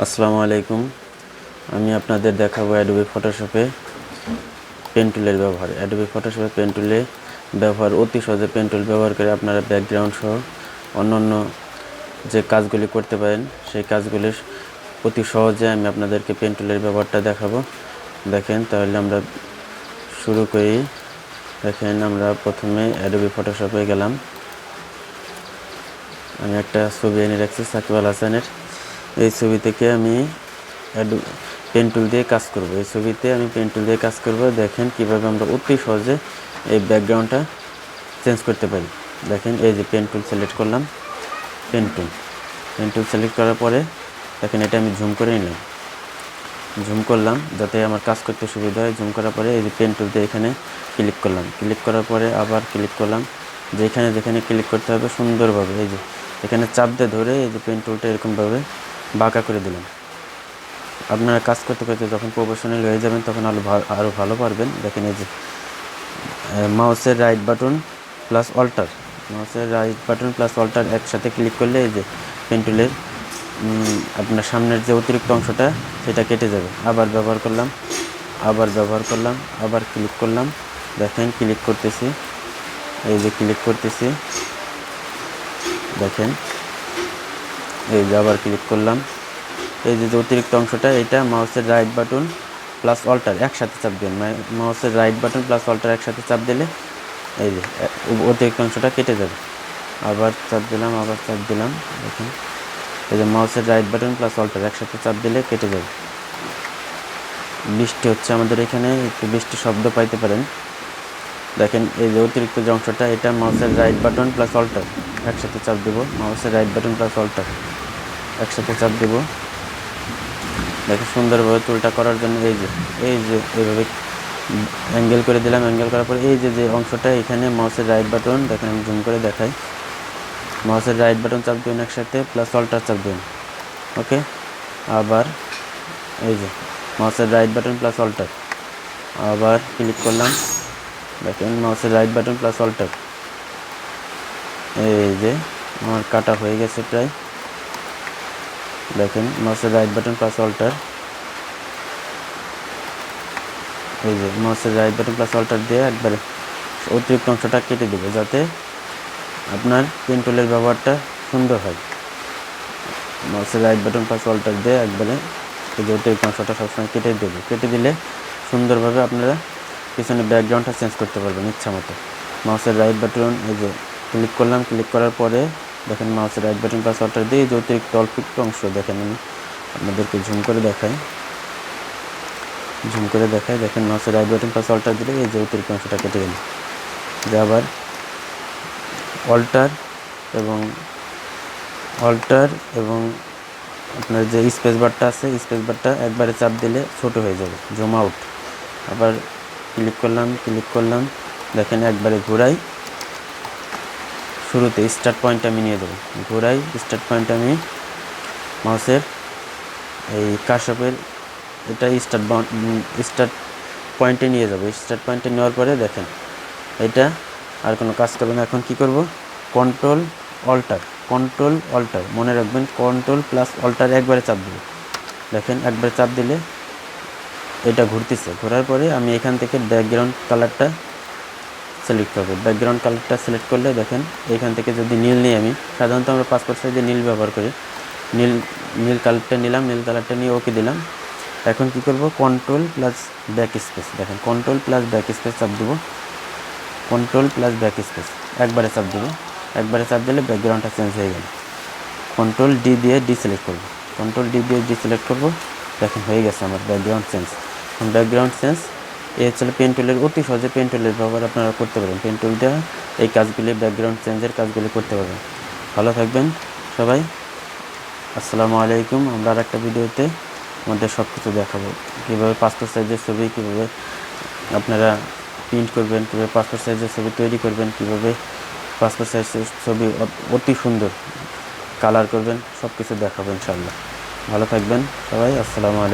আসসালামু আলাইকুম। আমি আপনাদের দেখাবো অ্যাডোবি ফটোশপে পেন টুলের ব্যবহার। অ্যাডোবি ফটোশপে পেন টুলে ব্যবহার অতি সহজে পেন টুল ব্যবহার করে আপনারা ব্যাকগ্রাউন্ড সহ অন্যান্য যে কাজগুলি করতে পারেন সেই কাজগুলি অতি সহজে আমি আপনাদেরকে পেন টুলের ব্যবহারটা দেখাবো। দেখেন, তাহলে আমরা শুরু করি। দেখেন, আমরা প্রথমে অ্যাডোবি ফটোশপে গেলাম। আমি একটা ছবি এনে রাখছি সাকিব আল হাসানের। এই ছবি থেকে আমি পেন টুল দিয়ে কাজ করব। এই ছবিতে আমি পেন টুল দিয়ে কাজ করব। দেখেন কিভাবে আমরা অতি সহজে এই ব্যাকগ্রাউন্ডটা চেঞ্জ করতে পারি। দেখেন, এই যে পেন টুল সিলেক্ট করলাম, পেন টুল সিলেক্ট করার পরে দেখেন এটা আমি জুম করে নিলাম, জুম করলাম যাতে আমার কাজ করতে সুবিধা হয়। জুম করার পরে এই যে পেন টুল দিয়ে এখানে ক্লিক করলাম, ক্লিক করার পরে আবার ক্লিক করলাম। যেখানে ক্লিক করতে হবে সুন্দরভাবে এই যে এখানে চাপ দিয়ে ধরে এই যে পেন টুলটা এরকমভাবে বাঁকা করে দিলাম। আপনারা কাজ করতে করতে যখন প্রফেশনাল হয়ে যাবেন তখন আরও ভালো পারবেন। দেখেন, এই যে মাউসের রাইট বাটন প্লাস অল্টার একসাথে ক্লিক করলে এই যে পেন টুলের আপনার সামনের যে অতিরিক্ত অংশটা সেটা কেটে যাবে। আবার ব্যবহার করলাম, আবার ক্লিক করলাম। দেখেন, ক্লিক করতেছি, এই যে ক্লিক করতেছি। দেখেন, এই যে আবার ক্লিক করলাম। এই যে অতিরিক্ত অংশটা এটা মাউসের রাইট বাটন প্লাস অল্টার একসাথে চাপ দেবেন। মাউসের রাইট বাটন প্লাস অল্টার একসাথে চাপ দিলে এই যে অতিরিক্ত অংশটা কেটে যাবে। আবার চাপ দিলাম। দেখেন, এই যে মাউসের রাইট বাটন প্লাস অল্টার একসাথে চাপ দিলে কেটে যাবে। বৃষ্টি হচ্ছে আমাদের এখানে, একটু বৃষ্টি শব্দ পাইতে পারেন। দেখেন, এই যে অতিরিক্ত যে অংশটা এটা মাউসের রাইট বাটন প্লাস অল্টার একসাথে চাপ দেবো। মাউসের রাইট বাটন প্লাস অল্টার একসাথে চাপ দেবো। দেখে সুন্দরভাবে টুলটা করার জন্য এই যে এইভাবে অ্যাঙ্গেল করে দিলাম। অ্যাঙ্গেল করার পরে এই যে অংশটা এখানে মাউসের রাইট বাটন, দেখেন আমি জুম করে দেখাই, মাউসের রাইট বাটন চাপ দেবেন একসাথে প্লাস অল্টার চাপ দেবেন। ওকে, আবার এই যে মাউসের রাইট বাটন প্লাস অল্টার আবার ক্লিক করলাম। দেখেন, মাউসের রাইট বাটন প্লাস অল্টার, এই যে আমার কাটা হয়ে গেছে প্রায়। দেখেন, মাউসের রাইট বাটন প্লাস অল্টার, এই যে মাউসের রাইট বাটন প্লাস অল্টার দিয়ে একবারে অতিরিক্ত অংশটা কেটে দেবে যাতে আপনার পেন টুলের ব্যবহারটা সুন্দর হয়। মাউসের রাইট বাটন প্লাস অল্টার দিয়ে একবারে এই যে অতিরিক্ত অংশটা সবসময় কেটে দিলে সুন্দরভাবে আপনারা পিছনে ব্যাকগ্রাউন্ডটা চেঞ্জ করতে পারবেন ইচ্ছা মতো। মাউসের রাইট বাটন এই যে ক্লিক করলাম, ক্লিক করার পরে দেখেন মাউসের রাইট বাটন প্লাস অল্টার দিয়ে এই যে অতিরিক্ত অল্প অংশ দেখেন, আমি আপনাদেরকে জুম করে দেখাই। দেখেন মাউসের রাইট বাটন প্লাস অল্টার দিলে এই যে অতিরিক্ত অংশটা কেটে গেল। যে আবার অল্টার এবং আপনার যে স্পেস বারটা আছে, স্পেস বারটা একবারে চাপ দিলে ছোট হয়ে যাবে, জুম আউট। আবার ক্লিক করলাম। দেখেন, একবারে ঘোরাই, শুরুতে স্টার্ট পয়েন্ট আমি নিয়ে দেবো। ঘোরাই, স্টার্ট পয়েন্ট আমি মাউসের এই কার্সরের এটা স্টার্ট পয়েন্টে নিয়ে যাবো। স্টার্ট পয়েন্টে নেওয়ার পরে দেখেন এটা আর কোনো কাজ করবে না। এখন কি করব, কন্ট্রোল অল্টার মনে রাখবেন, কন্ট্রোল প্লাস অল্টার একবারে চাপ দেবো। দেখেন, একবারে চাপ দিলে এটা ঘুরতেছে। ঘোরার পরে আমি এখান থেকে ব্যাকগ্রাউন্ড কালারটা সিলেক্ট করবো। ব্যাকগ্রাউন্ড কালারটা সিলেক্ট করলে দেখেন এখান থেকে যদি নীল নিই, আমি সাধারণত আমরা পাসপোর্ট সাইজে নীল ব্যবহার করি, নীল কালারটা নিলাম, নীল কালারটা নিয়ে ওকে দিলাম। এখন কি করব, কন্ট্রোল প্লাস ব্যাক স্পেস, দেখেন কন্ট্রোল প্লাস ব্যাক স্পেস চাপ দেবো। কন্ট্রোল প্লাস ব্যাক স্পেস একবারে চাপ দেবো। একবারে চাপ দিলে ব্যাকগ্রাউন্ডটা চেঞ্জ হয়ে গেল। কন্ট্রোল ডি দিয়ে ডিসিলেক্ট করব। দেখেন হয়ে গেছে আমার ব্যাকগ্রাউন্ড চেঞ্জ। ব্যাকগ্রাউন্ড চেঞ্জ এই হচ্ছে পেন টুলের অতি সহজে পেন টুলের ব্যবহার আপনারা করতে পারেন। পেন টুল দিয়ে এই কাজগুলি, ব্যাকগ্রাউন্ড চেঞ্জের কাজগুলি করতে পারবেন। ভালো থাকবেন সবাই, আসসালামু আলাইকুম। আমরা আর একটা ভিডিওতে আমাদের সব কিছু দেখাবো, কীভাবে পাসপোর্ট সাইজের ছবি কীভাবে আপনারা প্রিন্ট করবেন, কীভাবে পাসপোর্ট সাইজের ছবি তৈরি করবেন, কীভাবে পাসপোর্ট সাইজের ছবি অতি সুন্দর কালার করবেন, সব কিছু দেখাবো ইনশাআল্লাহ। ভালো থাকবেন সবাই, আসসালামু আলাইকুম।